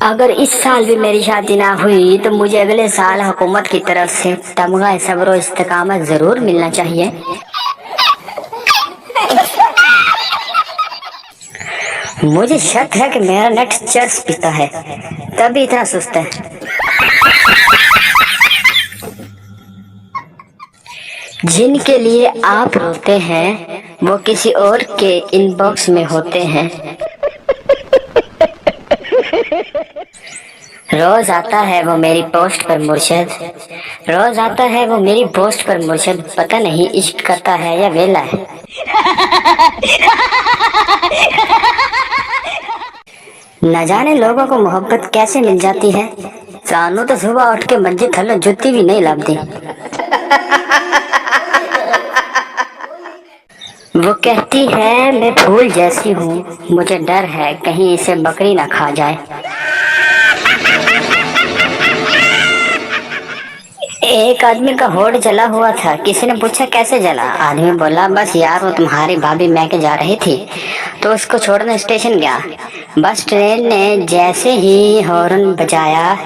अगर इस साल भी मेरी शादी ना हुई तो मुझे अगले साल हुकूमत की तरफ से तमगा सब्र इस्तकामत जरूर मिलना चाहिए। मुझे शक है कि मेरा नेट चर्स पीता है तभी इतना सुस्त है। जिनके लिए आप रोते हैं वो किसी और के इनबॉक्स में होते हैं। रोज आता है वो मेरी पोस्ट पर मुर्शद, रोज आता है वो मेरी पोस्ट पर मुर्शद, पता नहीं इश्क करता है या वेला है। न जाने लोगों को मोहब्बत कैसे मिल जाती है। सानू तो सुबह उठ के मंजे थल्लो जुत्ती भी नहीं लाभती। वो कहती है मैं फूल जैसी हूँ, मुझे डर है कहीं इसे बकरी ना खा जाए। एक आदमी का होड़ जला हुआ था, किसी ने पूछा कैसे जला। आदमी बोला बस यार वो तुम्हारी भाभी मैके जा रही थी तो उसको छोड़ने स्टेशन गया। बस ट्रेन ने जैसे ही हॉर्न बजाया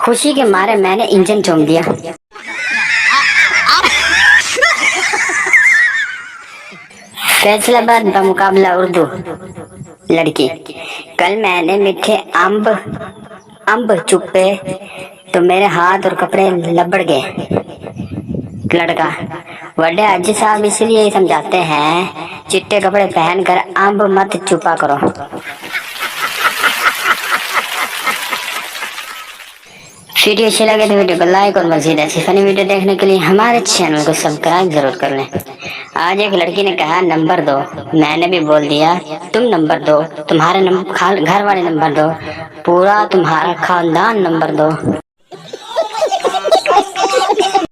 खुशी के मारे मैंने इंजन चूम दिया। फैसलाबाद बमुकाबला उर्दू लड़की। कल मैंने मीठे अंब चुपे तो मेरे हाथ और कपड़े लबड़ गए। लड़का वड्डे हाजी साहब इसलिए समझाते हैं चिट्टे कपड़े पहनकर अंब मत चुपा करो। वीडियो अच्छी लगे तो वीडियो को लाइक और मज़ीद ऐसी फनी वीडियो देखने के लिए हमारे चैनल को सब्सक्राइब जरूर कर लें। आज एक लड़की ने कहा नंबर दो, मैंने भी बोल दिया तुम नंबर दो, तुम्हारे घर वाले नंबर दो, पूरा तुम्हारा खानदान नंबर दो।